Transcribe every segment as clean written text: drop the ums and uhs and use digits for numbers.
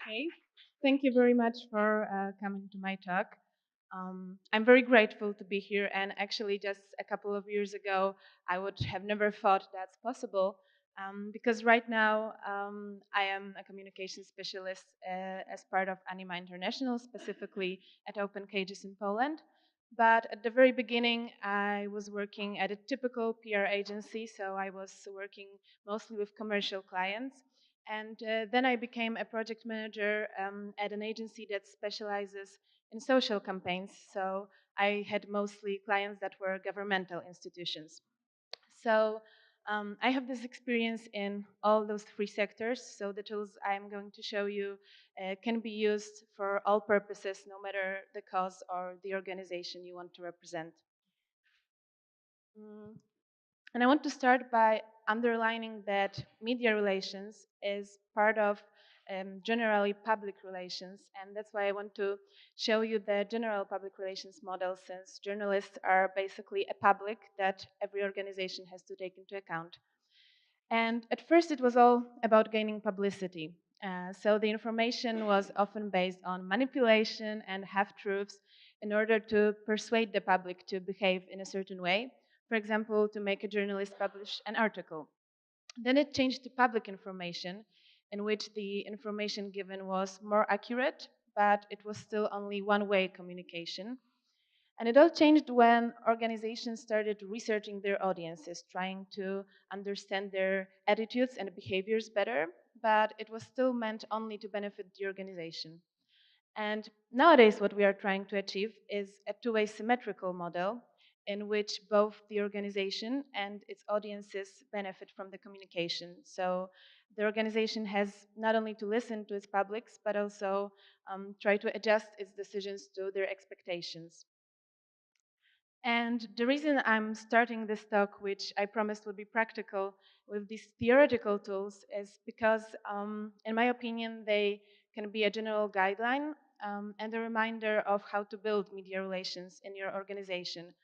Okay, thank you very much for coming to my talk. I'm very grateful to be here, and actually, just a couple of years ago, I would have never thought that's possible. Because right now, I am a communication specialist as part of Anima International, specifically at Open Cages in Poland. But at the very beginning, I was working at a typical PR agency, so I was working mostly with commercial clients. And then I became a project manager at an agency that specializes in social campaigns. So I had mostly clients that were governmental institutions. So I have this experience in all those three sectors. So the tools I'm going to show you can be used for all purposes, no matter the cause or the organization you want to represent. Mm, And I want to start by underlining that media relations is part of generally public relations, and that's why I want to show you the general public relations model, since journalists are basically a public that every organization has to take into account. And at first, it was all about gaining publicity. So the information was often based on manipulation and half truths in order to persuade the public to behave in a certain way. For example, to make a journalist publish an article. Then it changed to public information, in which the information given was more accurate, but it was still only one way communication. And it all changed when organizations started researching their audiences, trying to understand their attitudes and behaviors better, but it was still meant only to benefit the organization. And nowadays, what we are trying to achieve is a two-way symmetrical model in which both the organization and its audiences benefit from the communication. So the organization has not only to listen to its publics, but also try to adjust its decisions to their expectations. And the reason I'm starting this talk, which I promised would be practical, with these theoretical tools is because, in my opinion, they can be a general guideline and a reminder of how to build media relations in your organization.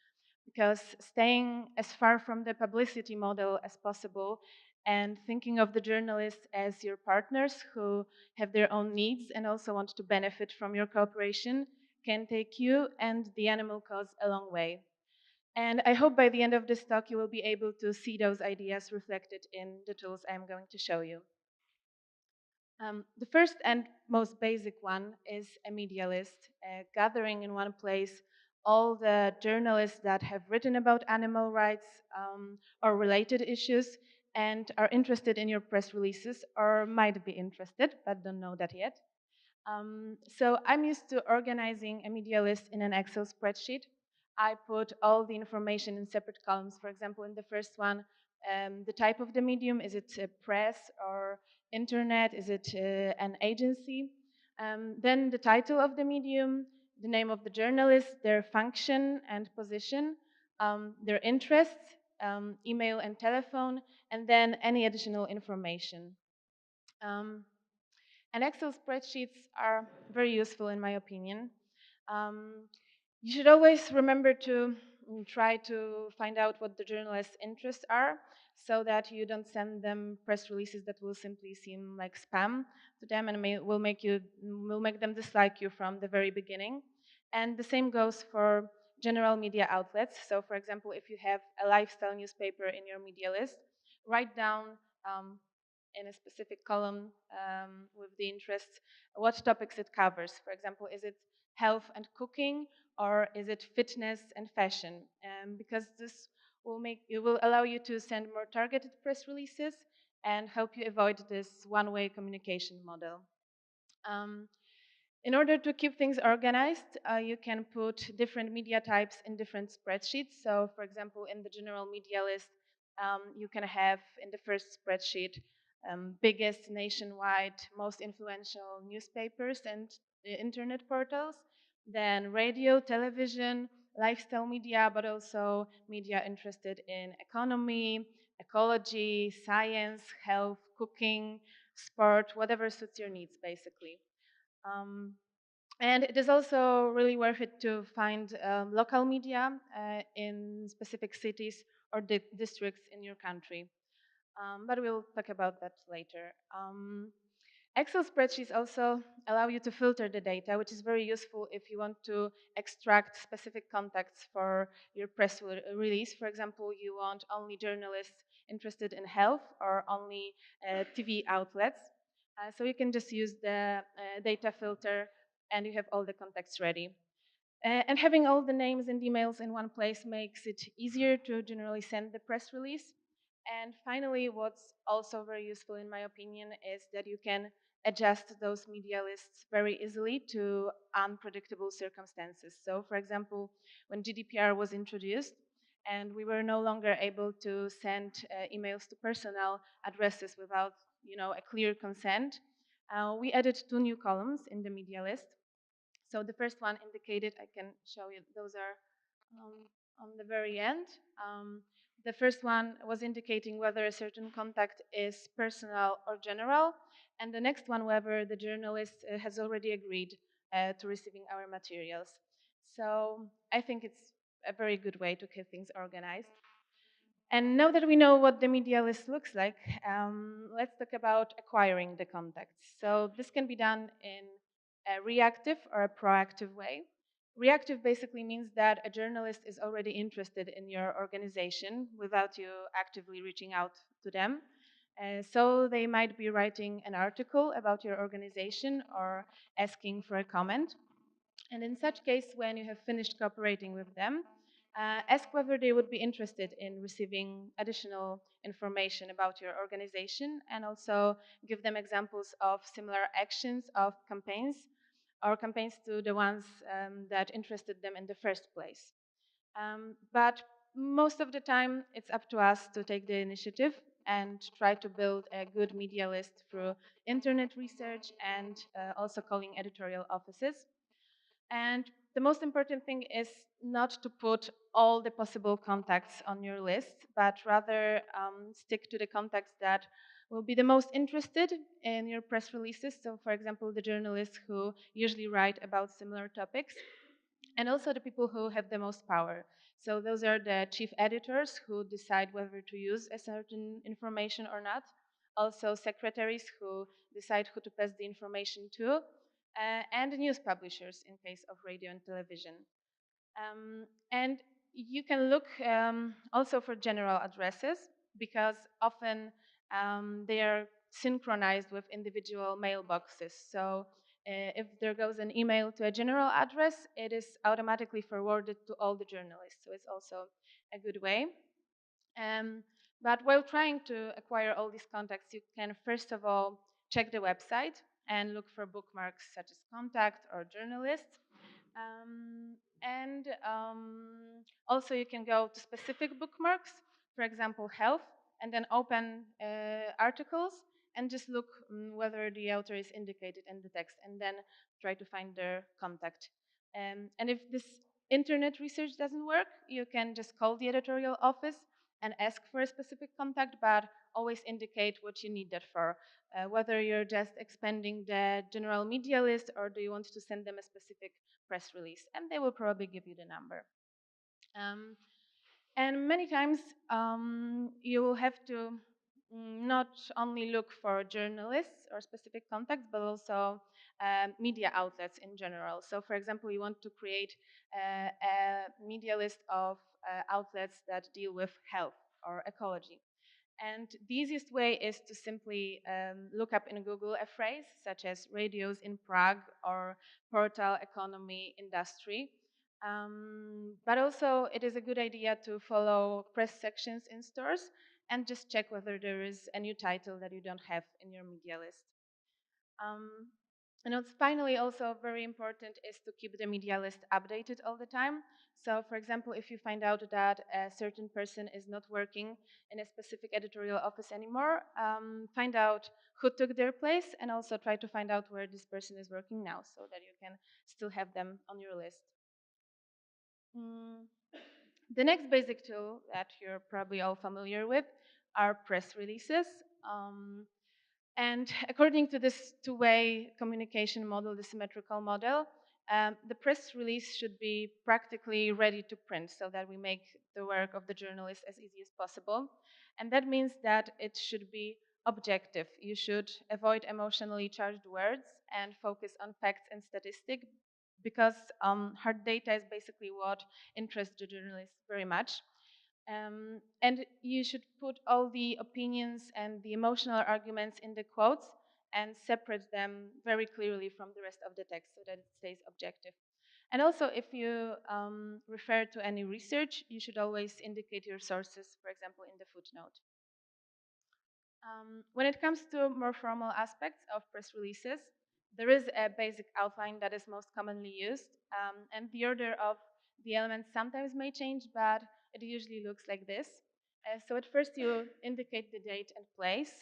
Because staying as far from the publicity model as possible and thinking of the journalists as your partners who have their own needs and also want to benefit from your cooperation can take you and the animal cause a long way. And I hope by the end of this talk you will be able to see those ideas reflected in the tools I'm going to show you. The first and most basic one is a media list, gathering in one place all the journalists that have written about animal rights or related issues and are interested in your press releases or might be interested but don't know that yet. So I'm used to organizing a media list in an Excel spreadsheet. I put all the information in separate columns. For example, in the first one, the type of the medium, is it press or internet? Is it an agency? Then the title of the medium, the name of the journalist, their function and position, their interests, email and telephone, and then any additional information. Um, and Excel spreadsheets are very useful in my opinion. Um, you should always remember to try to find out what the journalist's interests are so that you don't send them press releases that will simply seem like spam to them and will make them dislike you from the very beginning. And the same goes for general media outlets. So for example, if you have a lifestyle newspaper in your media list, write down um, in a specific column with the interests what topics it covers. For example, is it health and cooking, or is it fitness and fashion? Because this will allow you to send more targeted press releases and help you avoid this one-way communication model. Um, in order to keep things organized, you can put different media types in different spreadsheets. So, for example, in the general media list, you can have in the first spreadsheet biggest nationwide, most influential newspapers and internet portals, then radio, television, lifestyle media, but also media interested in economy, ecology, science, health, cooking, sport, whatever suits your needs, basically. Um, and it is also really worth it to find local media in specific cities or districts in your country. But we'll talk about that later. Excel spreadsheets also allow you to filter the data, which is very useful if you want to extract specific contacts for your press release. For example, you want only journalists interested in health or only TV outlets. So you can just use the data filter and you have all the contacts ready. And having all the names and emails in one place makes it easier to generally send the press release. And finally, what's also very useful in my opinion is that you can adjust those media lists very easily to unpredictable circumstances. So for example, when GDPR was introduced and we were no longer able to send emails to personal addresses without a clear consent, we added two new columns in the media list. So the first one indicated, I can show you, those are um, on the very end. The first one was indicating whether a certain contact is personal or general, and the next one whether the journalist has already agreed to receiving our materials. So I think it's a very good way to keep things organized. And now that we know what the media list looks like, let's talk about acquiring the contacts. So this can be done in a reactive or a proactive way. Reactive basically means that a journalist is already interested in your organization without you actively reaching out to them. So they might be writing an article about your organization or asking for a comment. And in such case, when you have finished cooperating with them, ask whether they would be interested in receiving additional information about your organization and also give them examples of similar actions of campaigns or campaigns to the ones that interested them in the first place. But most of the time, it's up to us to take the initiative and try to build a good media list through internet research and also calling editorial offices. And the most important thing is not to put all the possible contacts on your list, but rather stick to the contacts that will be the most interested in your press releases. So, for example, the journalists who usually write about similar topics, and also the people who have the most power. So, those are the chief editors who decide whether to use a certain information or not. Also, secretaries who decide who to pass the information to, and news publishers in case of radio and television. And you can look also for general addresses because often they are synchronized with individual mailboxes. So if there goes an email to a general address, it is automatically forwarded to all the journalists. So it's also a good way. Um, but while trying to acquire all these contacts, you can first of all check the website and look for bookmarks such as contact or journalist. And also you can go to specific bookmarks, for example, health, and then open articles and just look whether the author is indicated in the text and then try to find their contact. And if this internet research doesn't work, you can just call the editorial office and ask for a specific contact, but always indicate what you need that for. Whether you're just expanding the general media list or do you want to send them a specific press release, and they will probably give you the number. Um, and many times you will have to not only look for journalists or specific contacts, but also media outlets in general. So, for example, you want to create a media list of outlets that deal with health or ecology. And the easiest way is to simply look up in Google a phrase such as radios in Prague or portal economy industry. But also, it is a good idea to follow press sections in stores and just check whether there is a new title that you don't have in your media list. Um, and what's finally also very important is to keep the media list updated all the time. So, for example, if you find out that a certain person is not working in a specific editorial office anymore, find out who took their place and also try to find out where this person is working now so that you can still have them on your list. Mm. The next basic tool that you're probably all familiar with are press releases. And according to this two-way communication model, the symmetrical model, the press release should be practically ready to print so that we make the work of the journalist as easy as possible. And that means that it should be objective. You should avoid emotionally charged words and focus on facts and statistics because hard data is basically what interests the journalists very much. And you should put all the opinions and the emotional arguments in the quotes and separate them very clearly from the rest of the text so that it stays objective. And also, if you refer to any research, you should always indicate your sources, for example, in the footnote. When it comes to more formal aspects of press releases, there is a basic outline that is most commonly used, and the order of the elements sometimes may change, but it usually looks like this. So at first you indicate the date and place,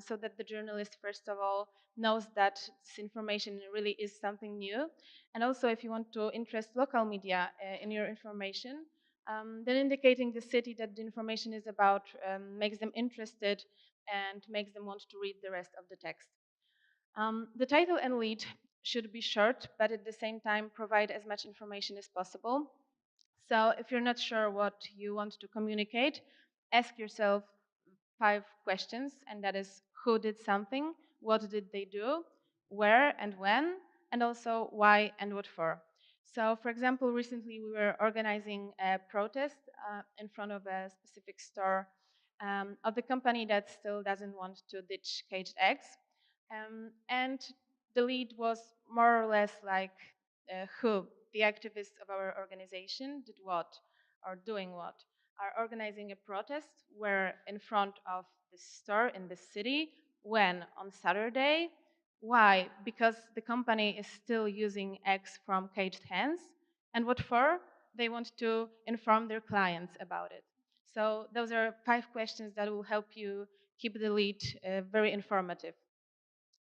so that the journalist, first of all, knows that this information really is something new. And also, if you want to interest local media in your information, then indicating the city that the information is about makes them interested and makes them want to read the rest of the text. The title and lead should be short, but at the same time provide as much information as possible. So if you're not sure what you want to communicate, ask yourself 5 questions, and that is who did something, what did they do, where and when, and also why and what for. So, for example, recently we were organizing a protest in front of a specific store of the company that still doesn't want to ditch caged eggs. And the lead was more or less like who, the activists of our organization, did what or doing what, are organizing a protest where in front of the store in the city, when on Saturday. Why? Because the company is still using eggs from caged hens. And what for? They want to inform their clients about it. So those are 5 questions that will help you keep the lead very informative.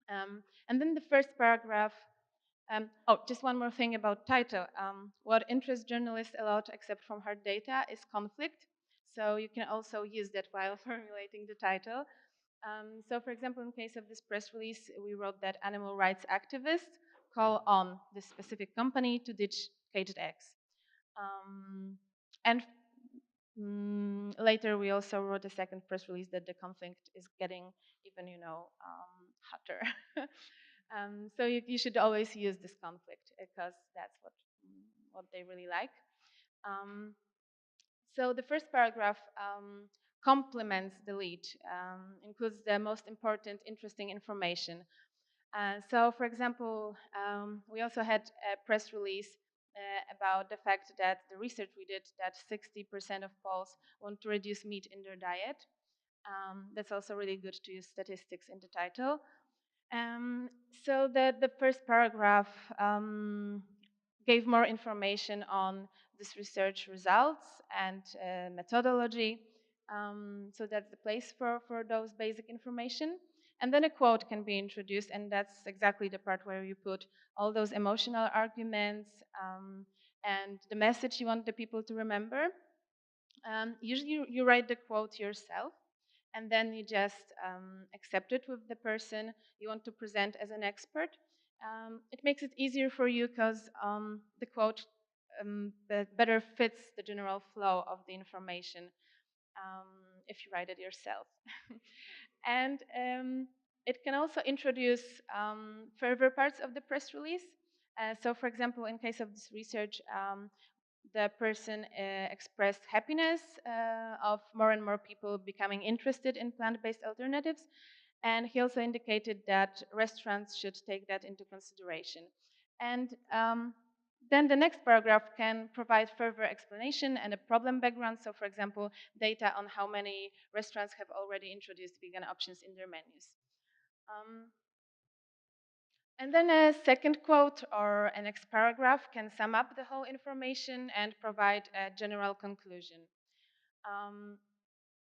And then the first paragraph. Oh, just one more thing about title. What interests journalists a lot, except from hard data, is conflict. So you can also use that while formulating the title. So, for example, in case of this press release, we wrote that animal rights activists call on this specific company to ditch caged eggs. And later, we also wrote a second press release that the conflict is getting even, hotter. So you should always use this conflict because that's what they really like. Um, so the first paragraph complements the lead, includes the most important, interesting information. So, for example, we also had a press release about the fact that the research we did that 60% of Poles want to reduce meat in their diet. That's also really good to use statistics in the title. Um, so the first paragraph gave more information on this research results and methodology. So that's the place for those basic information. And then a quote can be introduced, and that's exactly the part where you put all those emotional arguments and the message you want the people to remember. Usually you write the quote yourself, and then you just accept it with the person you want to present as an expert. It makes it easier for you because the quote better fits the general flow of the information if you write it yourself. And it can also introduce further parts of the press release. So, for example, in case of this research, the person expressed happiness of more and more people becoming interested in plant-based alternatives, and he also indicated that restaurants should take that into consideration. And then the next paragraph can provide further explanation and a problem background. So, for example, data on how many restaurants have already introduced vegan options in their menus. Um, and then a second quote or a next paragraph can sum up the whole information and provide a general conclusion. Um,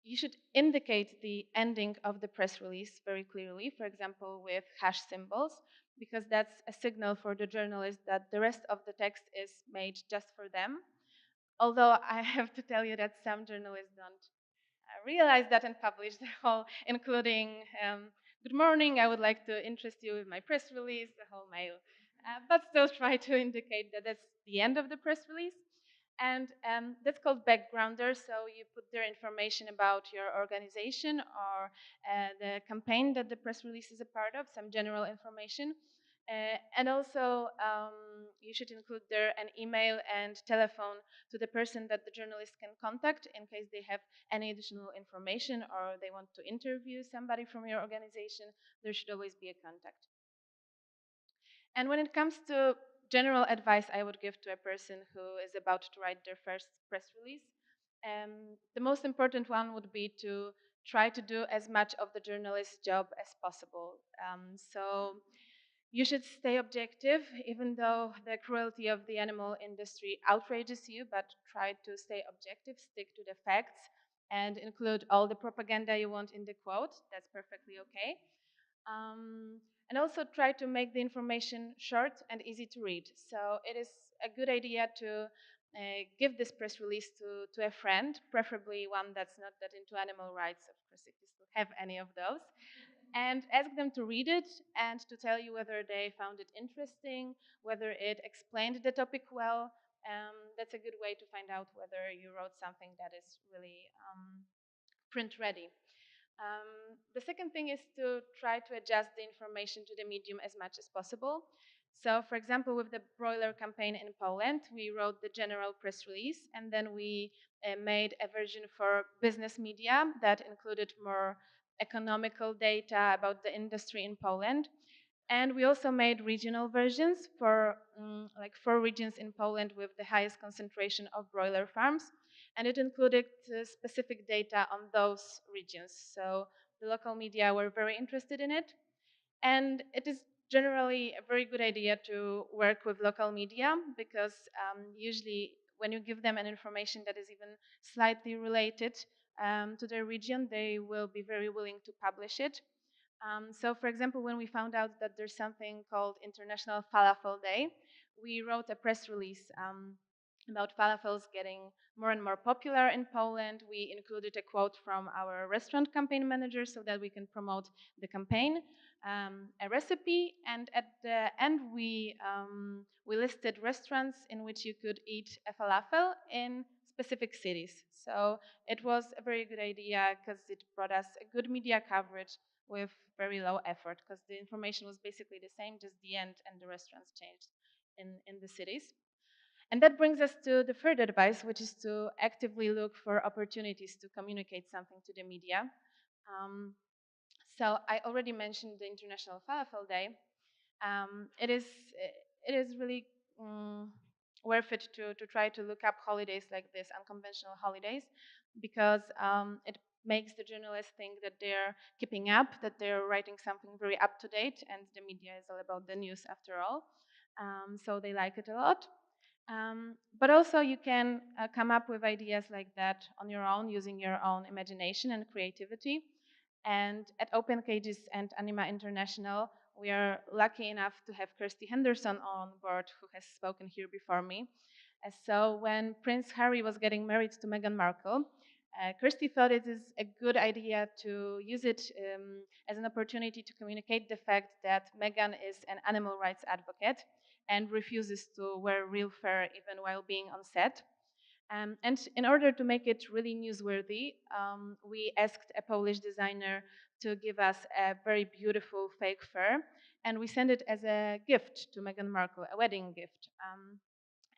you should indicate the ending of the press release very clearly, for example, with hash symbols, because that's a signal for the journalist that the rest of the text is made just for them. Although I have to tell you that some journalists don't realize that and publish the whole, including good morning, I would like to interest you with my press release, the whole mail. But still try to indicate that that's the end of the press release. And that's called backgrounder. So you put their information about your organization or the campaign that the press release is a part of, some general information. And also, you should include there an email and telephone to the person that the journalist can contact in case they have any additional information or they want to interview somebody from your organization. There should always be a contact. And when it comes to general advice I would give to a person who is about to write their first press release, the most important one would be to try to do as much of the journalist's job as possible. So you should stay objective, even though the cruelty of the animal industry outrages you, but try to stay objective, stick to the facts, and include all the propaganda you want in the quote. That's perfectly okay. Um, and also try to make the information short and easy to read. So it is a good idea to give this press release to a friend, preferably one that's not that into animal rights, of course, if you still have any of those, and ask them to read it and to tell you whether they found it interesting, whether it explained the topic well. That's a good way to find out whether you wrote something that is really print ready. The second thing is to try to adjust the information to the medium as much as possible. So, for example, with the broiler campaign in Poland, we wrote the general press release, and then we made a version for business media that included more economical data about the industry in Poland. And we also made regional versions for like 4 regions in Poland with the highest concentration of broiler farms. And it included specific data on those regions. So the local media were very interested in it. And it is generally a very good idea to work with local media because usually when you give them an information that is even slightly related to their region, they will be very willing to publish it. So, for example, when we found out that there's something called International Falafel Day, we wrote a press release about falafels getting more and more popular in Poland. We included a quote from our restaurant campaign manager so that we can promote the campaign, a recipe, and at the end we listed restaurants in which you could eat a falafel in specific cities. So it was a very good idea because it brought us a good media coverage with very low effort because the information was basically the same, just the end and the restaurants changed in the cities. And that brings us to the third advice, which is to actively look for opportunities to communicate something to the media. Um, so I already mentioned the International Falafel Day. It is really worth it to try to look up holidays like this, unconventional holidays, because it makes the journalists think that they're keeping up, that they're writing something very up to date, and the media is all about the news after all. So they like it a lot. But also, you can come up with ideas like that on your own using your own imagination and creativity. And at Open Cages and Anima International, we are lucky enough to have Kirsty Henderson on board, who has spoken here before me. So, when Prince Harry was getting married to Meghan Markle, Kirsty thought it is a good idea to use it as an opportunity to communicate the fact that Meghan is an animal rights advocate and refuses to wear real fur even while being on set. And in order to make it really newsworthy, we asked a Polish designer to give us a very beautiful fake fur, and we sent it as a gift to Meghan Markle, a wedding gift.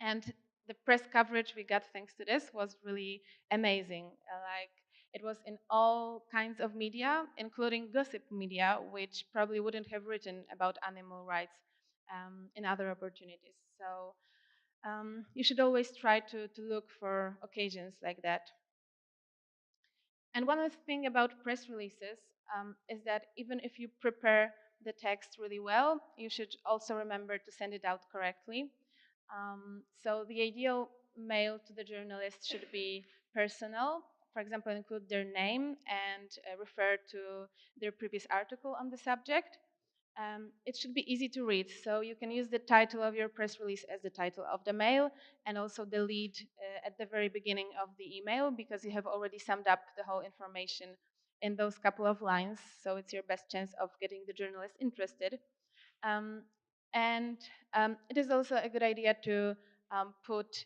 And the press coverage we got thanks to this was really amazing. Like it was in all kinds of media, including gossip media, which probably wouldn't have written about animal rights in other opportunities. So you should always try to look for occasions like that. And one other thing about press releases is that even if you prepare the text really well, you should also remember to send it out correctly. So the ideal mail to the journalist should be personal. For example, include their name and refer to their previous article on the subject. It should be easy to read, so you can use the title of your press release as the title of the mail and also the lead at the very beginning of the email because you have already summed up the whole information in those couple of lines, so it's your best chance of getting the journalist interested. Um, and it is also a good idea to put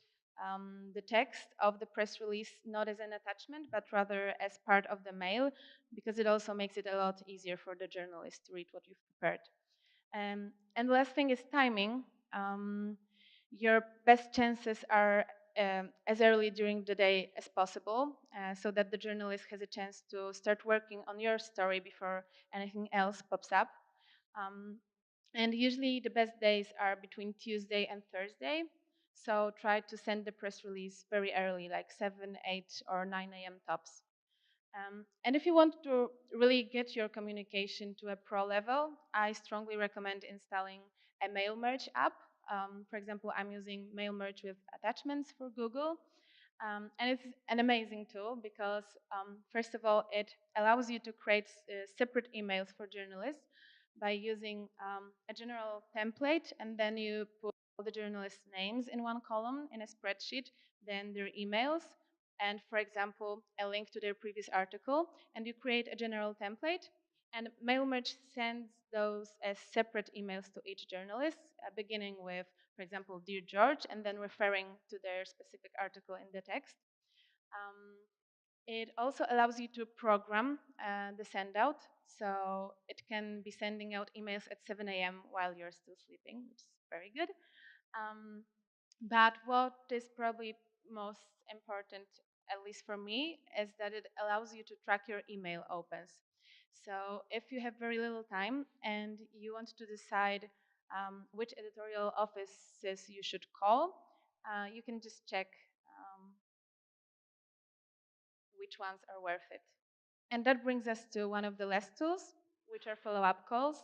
the text of the press release not as an attachment, but rather as part of the mail, because it also makes it a lot easier for the journalist to read what you've prepared. And the last thing is timing. Your best chances are as early during the day as possible, so that the journalist has a chance to start working on your story before anything else pops up. Um, and usually the best days are between Tuesday and Thursday. So try to send the press release very early, like 7, 8, or 9 a.m. tops. And if you want to really get your communication to a pro level, I strongly recommend installing a mail merge app. For example, I'm using mail merge with attachments for Google. And it's an amazing tool because, first of all, it allows you to create separate emails for journalists by using a general template, and then you put all the journalists' names in one column in a spreadsheet, then their emails, and, for example, a link to their previous article, and you create a general template. And MailMerge sends those as separate emails to each journalist, beginning with, for example, Dear George, and then referring to their specific article in the text. Um, it also allows you to program the send out, so it can be sending out emails at 7 a.m. while you're still sleeping, which is very good. Um, but what is probably most important, at least for me, is that it allows you to track your email opens. So if you have very little time and you want to decide which editorial offices you should call, you can just check which ones are worth it. And that brings us to one of the last tools, which are follow-up calls.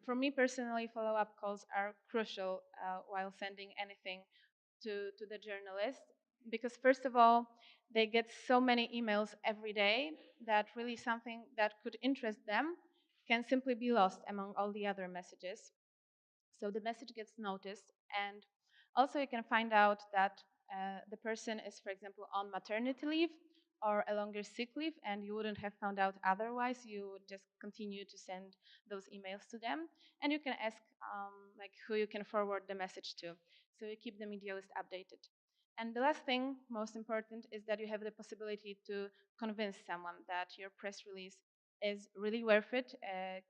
For me personally, follow-up calls are crucial while sending anything to the journalist, because first of all, they get so many emails every day that really something that could interest them can simply be lost among all the other messages. So the message gets noticed, and also you can find out that the person is, for example, on maternity leave or a longer sick leave, and you wouldn't have found out otherwise. You would just continue to send those emails to them, and you can ask like who you can forward the message to, so you keep the media list updated. And the last thing, most important, is that you have the possibility to convince someone that your press release is really worth it,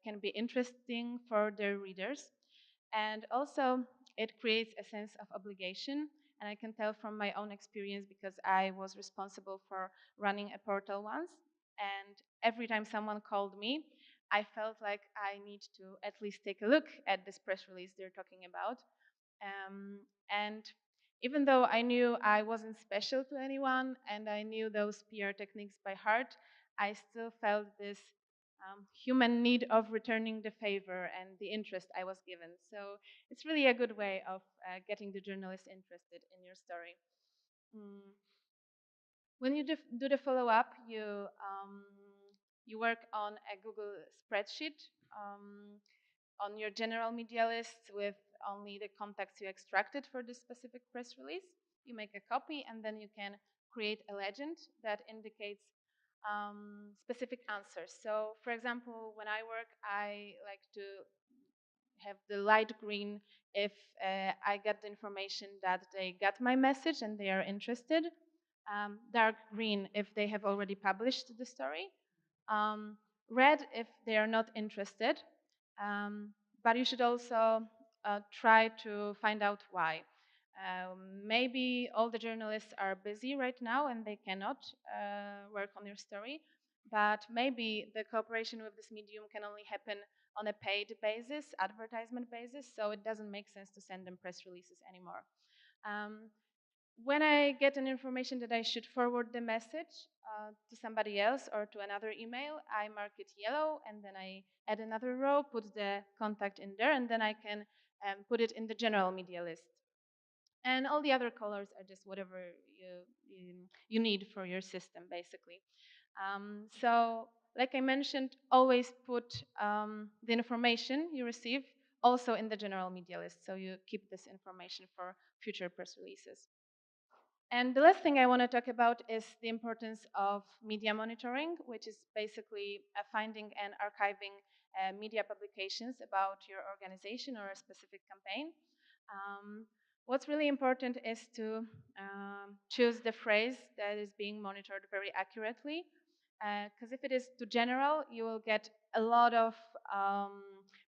can be interesting for their readers, and also, it creates a sense of obligation. And I can tell from my own experience because I was responsible for running a portal once. And every time someone called me, I felt like I need to at least take a look at this press release they're talking about. And even though I knew I wasn't special to anyone and I knew those PR techniques by heart, I still felt this human need of returning the favor and the interest I was given. So it's really a good way of getting the journalist interested in your story. Mm. When you do the follow-up, you work on a Google spreadsheet on your general media list with only the contacts you extracted for this specific press release. You make a copy, and then you can create a legend that indicates specific answers. So, for example, when I work, I like to have the light green if I get the information that they got my message and they are interested, dark green if they have already published the story, um, red if they are not interested, but you should also try to find out why. Maybe all the journalists are busy right now and they cannot work on your story, but maybe the cooperation with this medium can only happen on a paid basis, advertisement basis, so it doesn't make sense to send them press releases anymore. Um, when I get an information that I should forward the message to somebody else or to another email, I mark it yellow, and then I add another row, put the contact in there, and then I can put it in the general media list. And all the other colors are just whatever you need for your system, basically. So, like I mentioned, always put the information you receive also in the general media list, so you keep this information for future press releases. And the last thing I want to talk about is the importance of media monitoring, which is basically finding and archiving media publications about your organization or a specific campaign. Um, What's really important is to choose the phrase that is being monitored very accurately, because if it is too general, you will get a lot of um,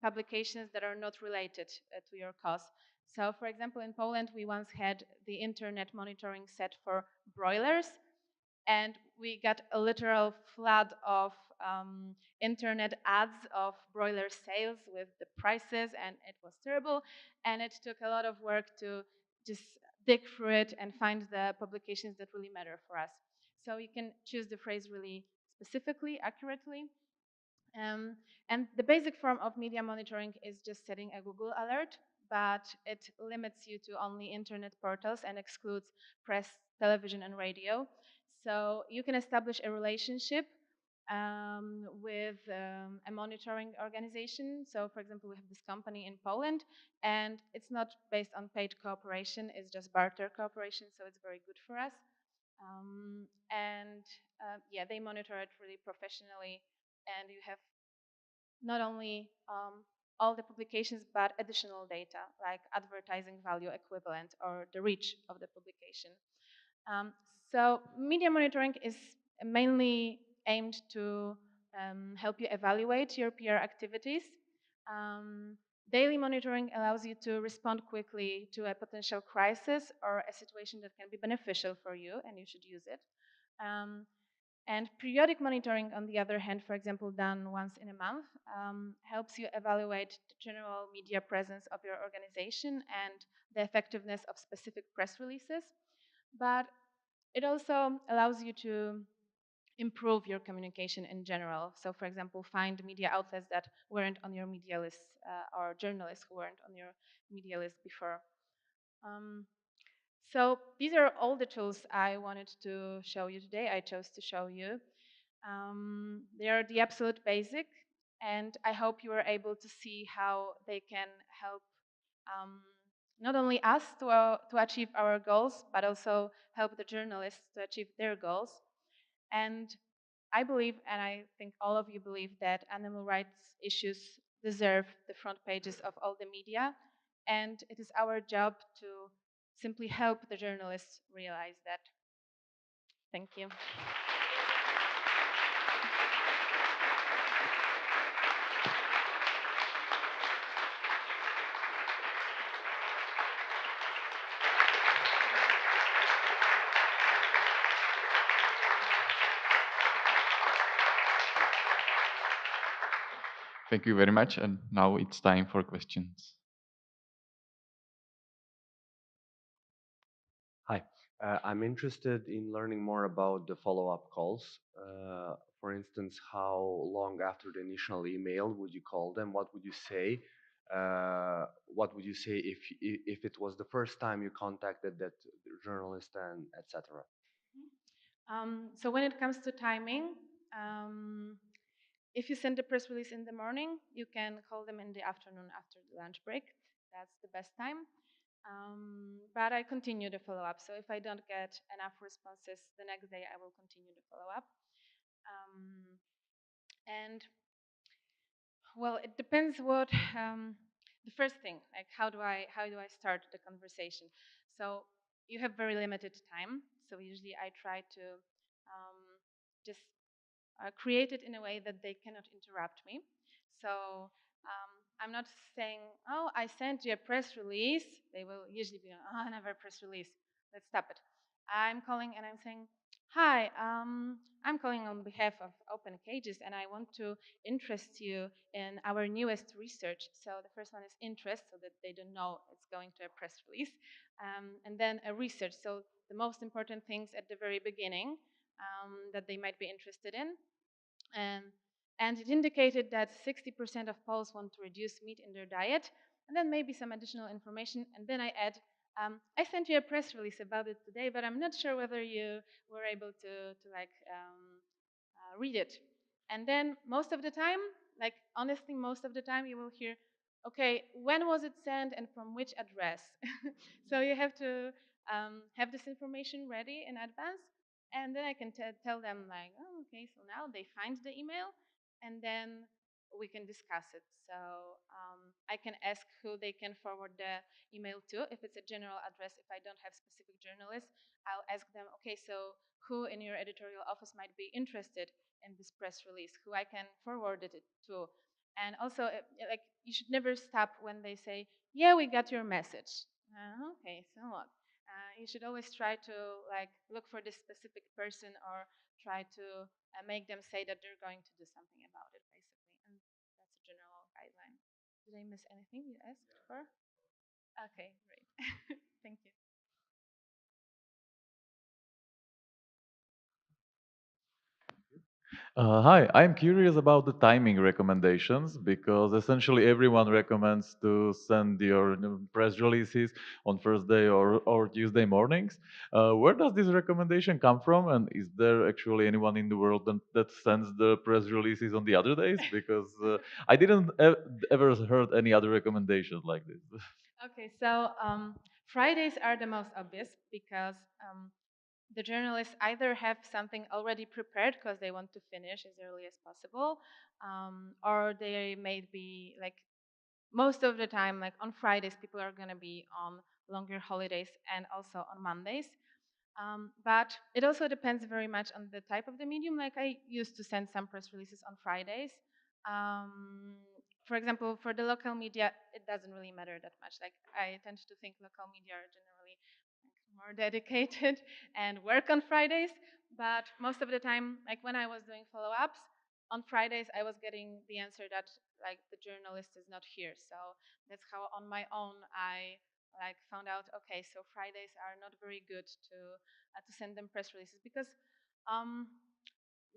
publications that are not related to your cause. So, for example, in Poland, we once had the internet monitoring set for broilers, and we got a literal flood of internet ads of broiler sales with the prices, and it was terrible. And it took a lot of work to just dig through it and find the publications that really matter for us. So you can choose the phrase really specifically, accurately. Um, and the basic form of media monitoring is just setting a Google alert, but it limits you to only internet portals and excludes press, television, and radio. So you can establish a relationship with a monitoring organization. So, for example, we have this company in Poland, and it's not based on paid cooperation, it's just barter cooperation, so it's very good for us. And yeah, they monitor it really professionally, and you have not only all the publications, but additional data like advertising value equivalent or the reach of the publication. Um, so media monitoring is mainly aimed to help you evaluate your PR activities. Um, Daily monitoring allows you to respond quickly to a potential crisis or a situation that can be beneficial for you, and you should use it. Um, and periodic monitoring, on the other hand, for example, done once in a month, helps you evaluate the general media presence of your organization and the effectiveness of specific press releases. But it also allows you to improve your communication in general. So, for example, find media outlets that weren't on your media list or journalists who weren't on your media list before. Um, so these are all the tools I wanted to show you today. I chose to show you. They are the absolute basic, and I hope you are able to see how they can help um, not only us to achieve our goals, but also help the journalists to achieve their goals. And I believe, and I think all of you believe, that animal rights issues deserve the front pages of all the media, and it is our job to simply help the journalists realize that. Thank you. Thank you very much. And now it's time for questions. Hi, I'm interested in learning more about the follow-up calls. For instance, how long after the initial email would you call them? What would you say? What would you say if it was the first time you contacted that journalist and etc.? So when it comes to timing, um, if you send a press release in the morning, you can call them in the afternoon after the lunch break. That's the best time. But I continue the follow up. So if I don't get enough responses the next day, I will continue the follow up. Um, and well, it depends what the first thing, like how do I start the conversation? So you have very limited time. So usually I try to just create it in a way that they cannot interrupt me. So I'm not saying, oh, I sent you a press release. They will usually be, oh, another press release. Let's stop it. I'm calling and I'm saying, hi, I'm calling on behalf of Open Cages and I want to interest you in our newest research. So the first one is interest, so that they don't know it's going to a press release. And then a research, so the most important things at the very beginning that they might be interested in. Um, and it indicated that 60% of Poles want to reduce meat in their diet, and then maybe some additional information. And then I add, I sent you a press release about it today, but I'm not sure whether you were able to like read it. And then most of the time, like honestly, most of the time you will hear, okay, when was it sent and from which address? So you have to have this information ready in advance, and then I can tell them like, oh, okay, so now they find the email, and then we can discuss it. So I can ask who they can forward the email to. If it's a general address, if I don't have specific journalists, I'll ask them, okay, so who in your editorial office might be interested in this press release, who I can forward it to. And also, like, you should never stop when they say, yeah, we got your message. Okay, so what? You should always try to like look for this specific person or try to make them say that they're going to do something about it, basically. And that's a general guideline. Did I miss anything you asked for? Okay, great. Thank you. Hi, I'm curious about the timing recommendations because essentially everyone recommends to send your press releases on Thursday or Tuesday mornings. Where does this recommendation come from? And is there actually anyone in the world that sends the press releases on the other days? Because I didn't ever heard any other recommendations like this. Okay, so Fridays are the most obvious because the journalists either have something already prepared because they want to finish as early as possible, or they may be like most of the time, like on Fridays, people are going to be on longer holidays and also on Mondays. But it also depends very much on the type of the medium. Like I used to send some press releases on Fridays. Um, for example, for the local media, it doesn't really matter that much. Like I tend to think local media are generally like, more dedicated and work on Fridays. But most of the time, like when I was doing follow-ups on Fridays, I was getting the answer that like the journalist is not here. So that's how on my own I like found out. Okay, so Fridays are not very good to send them press releases because um,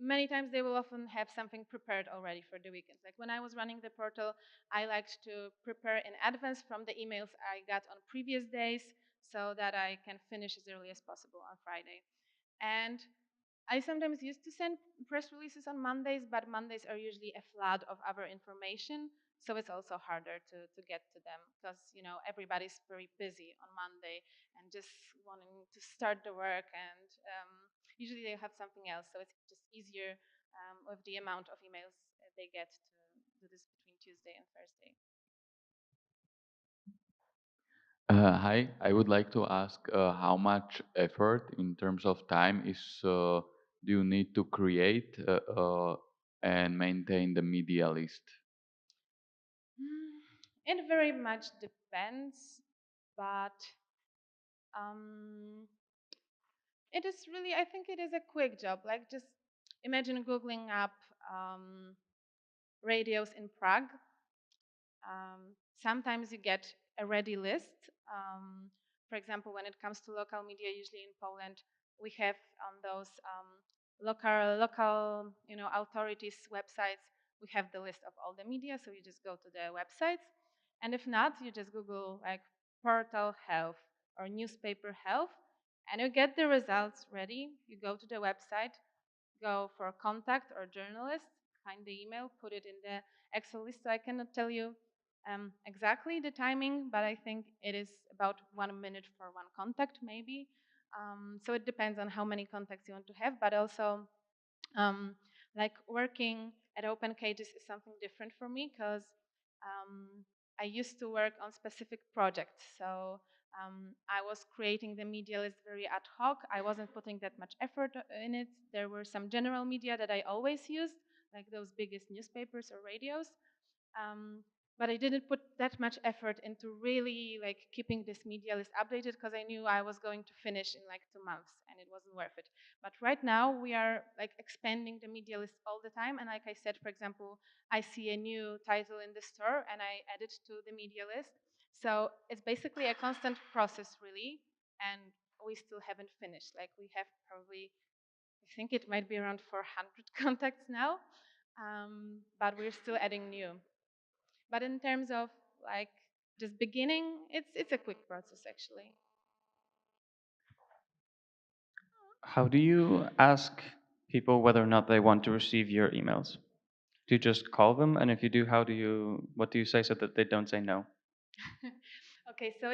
many times they will often have something prepared already for the weekends. Like when I was running the portal, I liked to prepare in advance from the emails I got on previous days so that I can finish as early as possible on Friday. And I sometimes used to send press releases on Mondays, but Mondays are usually a flood of other information, so it's also harder to get to them because everybody's very busy on Monday and just wanting to start the work, and usually they have something else, so it's just easier with the amount of emails they get to do this between Tuesday and Thursday. Hi, I would like to ask how much effort in terms of time do you need to create and maintain the media list? It very much depends, but um, it is really, I think it is a quick job. Like just imagine Googling up radios in Prague. Sometimes you get a ready list. For example, when it comes to local media, usually in Poland, we have on those local authorities websites. We have the list of all the media, so you just go to the websites, and if not, you just Google like portal health or newspaper health, and you get the results ready. You go to the website, go for contact or journalist, find the email, put it in the Excel list. So I cannot tell you exactly the timing, but I think it is about 1 minute for one contact, maybe. So it depends on how many contacts you want to have, but also um, like working at Open Cages is something different for me because I used to work on specific projects. So I was creating the media list very ad hoc. I wasn't putting that much effort in it. There were some general media that I always used, like those biggest newspapers or radios. Um, but I didn't put that much effort into really like keeping this media list updated because I knew I was going to finish in like 2 months and it wasn't worth it. But right now we are like expanding the media list all the time. And like I said, for example, I see a new title in the store and I add it to the media list. So it's basically a constant process, really. And we still haven't finished. Like we have probably, I think it might be around 400 contacts now, but we're still adding new. But in terms of like just beginning, it's a quick process actually. How do you ask people whether or not they want to receive your emails? Do you just call them? And if you do, what do you say so that they don't say no? Okay, so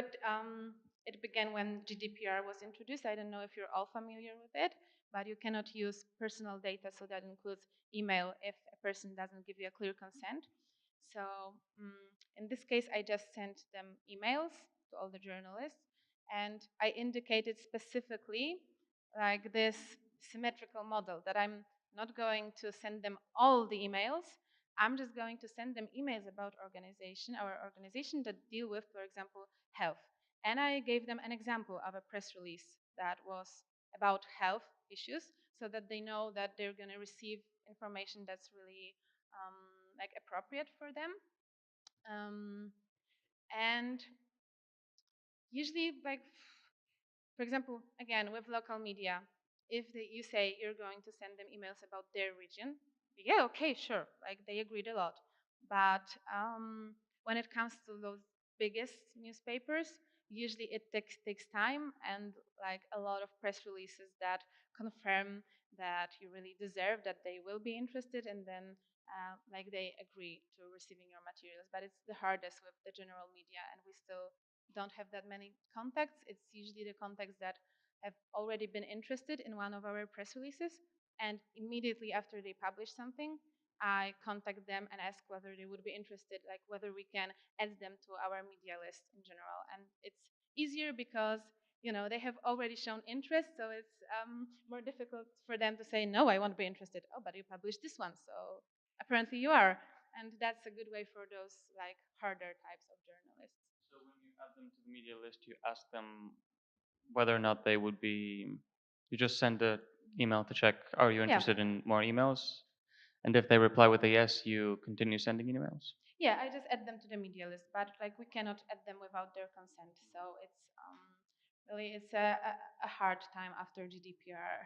it began when GDPR was introduced. I don't know if you're all familiar with it, but you cannot use personal data, so that includes email if a person doesn't give you a clear consent. So in this case, I just sent them emails to all the journalists, and I indicated specifically like this symmetrical model that I'm not going to send them all the emails. I'm just going to send them emails about our organization that deal with, for example, health. And I gave them an example of a press release that was about health issues, so that they know that they're going to receive information that's really like appropriate for them. And usually, like for example, again, with local media, if you say you're going to send them emails about their region, yeah, okay, sure, like they agreed a lot. But when it comes to those biggest newspapers, usually it takes time and like a lot of press releases that confirm that you really deserve, that they will be interested, and then like they agree to receiving your materials. But it's the hardest with the general media, and we still don't have that many contacts. It's usually the contacts that have already been interested in one of our press releases, and immediately after they publish something, I contact them and ask whether they would be interested, like whether we can add them to our media list in general. And it's easier because they have already shown interest, so it's more difficult for them to say no, I won't be interested. Oh, but you published this one, so apparently you are. And that's a good way for those like harder types of journalists. So when you add them to the media list, you ask them whether or not they would be. You just send an email to check, are you Yeah. interested in more emails? And if they reply with a yes, you continue sending emails. Yeah, I just add them to the media list, but like we cannot add them without their consent. So it's really it's a hard time after GDPR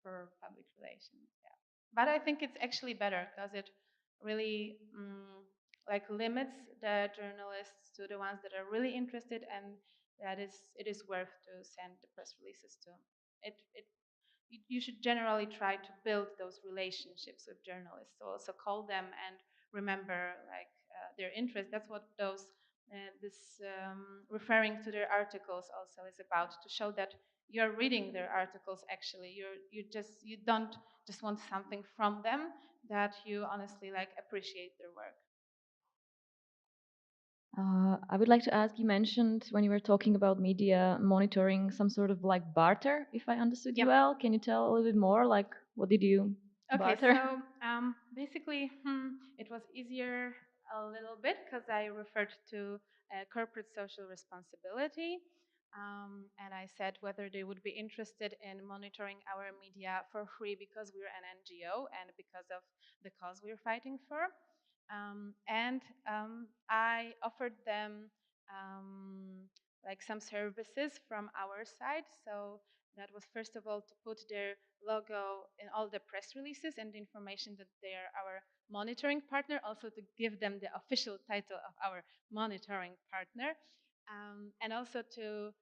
for public relations. Yeah, but I think it's actually better because it really like limits the journalists to the ones that are really interested, and that it is worth to send the press releases to. It you should generally try to build those relationships with journalists. So also call them and remember like their interest. That's what those this referring to their articles also is about, to show that you're reading their articles. Actually, you don't just want something from them, that you honestly like appreciate their work. I would like to ask, you mentioned when you were talking about media monitoring some sort of like barter, if I understood you Yep. well. Can you tell a little bit more? Like, what did you Okay, barter? so basically, it was easier a little bit because I referred to corporate social responsibility. And I said whether they would be interested in monitoring our media for free because we're an NGO and because of the cause we're fighting for. And I offered them like some services from our side. So that was first of all to put their logo in all the press releases and the information that they are our monitoring partner, also to give them the official title of our monitoring partner, and also to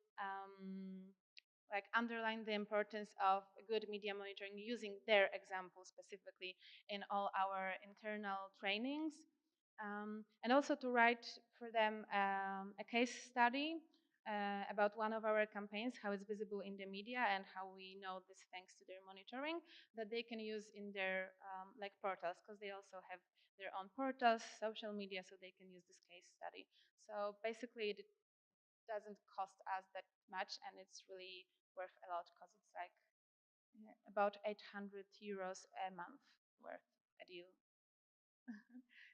like underline the importance of good media monitoring using their example specifically in all our internal trainings, and also to write for them a case study about one of our campaigns, how it's visible in the media and how we know this thanks to their monitoring, that they can use in their like portals, because they also have their own portals, social media, so they can use this case study. So basically, it doesn't cost us that much, and it's really worth a lot because it's like about 800 euros a month worth a deal.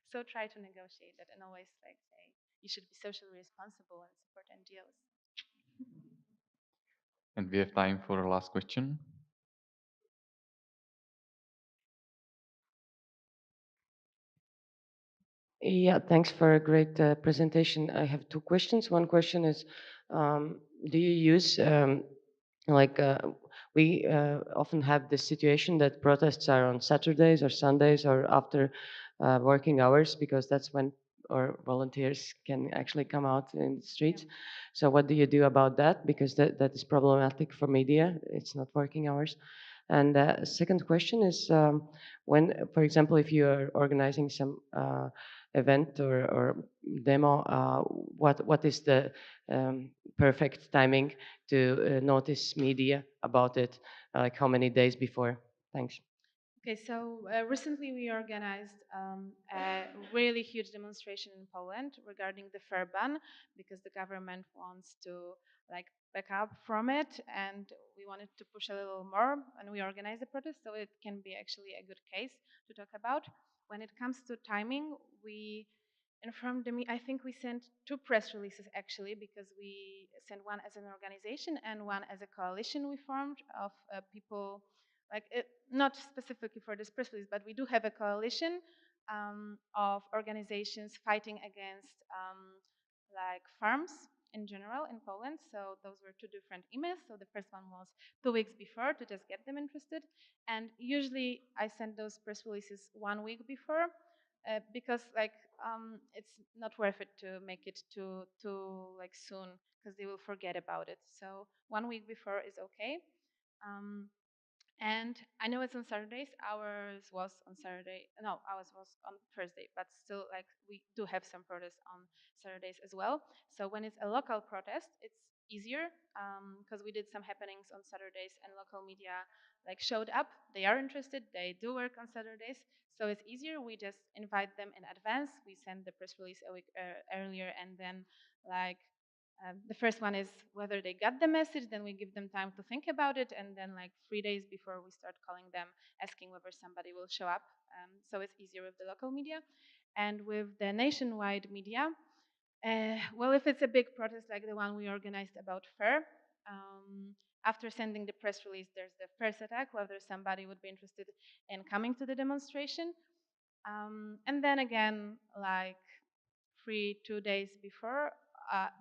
So try to negotiate that and always like say you should be socially responsible and support NGOs. And we have time for a last question. Yeah, thanks for a great presentation. I have two questions. One question is, do you use like we often have this situation that protests are on Saturdays or Sundays or after working hours, because that's when our volunteers can actually come out in the streets. So what do you do about that? Because that is problematic for media. It's not working hours. And the second question is when, for example, if you are organizing some event or demo, what is the perfect timing to notice media about it? Like how many days before? Thanks. Okay, so recently we organized a really huge demonstration in Poland regarding the fur ban because the government wants to like back up from it, and we wanted to push a little more, and we organized a protest, so it can be actually a good case to talk about. When it comes to timing, we informed me. I think we sent two press releases actually because we sent one as an organization and one as a coalition we formed of people like it, not specifically for this press release, but we do have a coalition of organizations fighting against like farms in general in Poland. So those were two different emails. So the first one was 2 weeks before to just get them interested, and usually I send those press releases 1 week before because like it's not worth it to make it too like soon because they will forget about it. So 1 week before is okay. Um, and I know it's on Saturdays. Ours was on Saturday. No, ours was on Thursday. But still, like we do have some protests on Saturdays as well. So when it's a local protest, it's easier because we did some happenings on Saturdays and local media like showed up. They are interested. They do work on Saturdays, so it's easier. We just invite them in advance. We send the press release a week earlier, and then like the first one is whether they got the message, then we give them time to think about it, and then like 3 days before we start calling them, asking whether somebody will show up. So it's easier with the local media. And with the nationwide media, well, if it's a big protest like the one we organized about fur, after sending the press release, there's the first attack, whether somebody would be interested in coming to the demonstration. And then again, like 2 days before,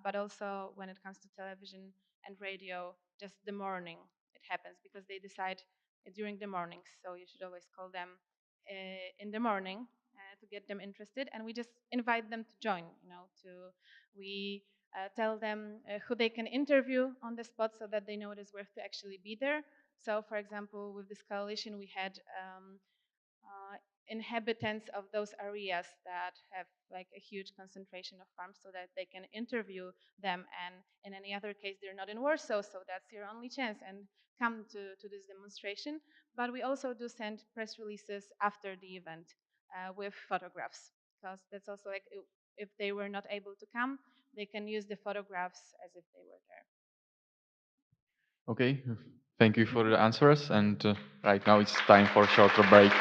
but also when it comes to television and radio, just the morning it happens because they decide during the mornings. So you should always call them in the morning to get them interested, and we just invite them to join. We tell them who they can interview on the spot so that they know it is worth to actually be there. So, for example, with this coalition, we had uh, inhabitants of those areas that have like a huge concentration of farms so that they can interview them, and in any other case they're not in Warsaw, so that's your only chance, and come to this demonstration. But we also do send press releases after the event with photographs, because that's also like if they were not able to come, they can use the photographs as if they were there. Okay, thank you for the answers. And right now it's time for a shorter break.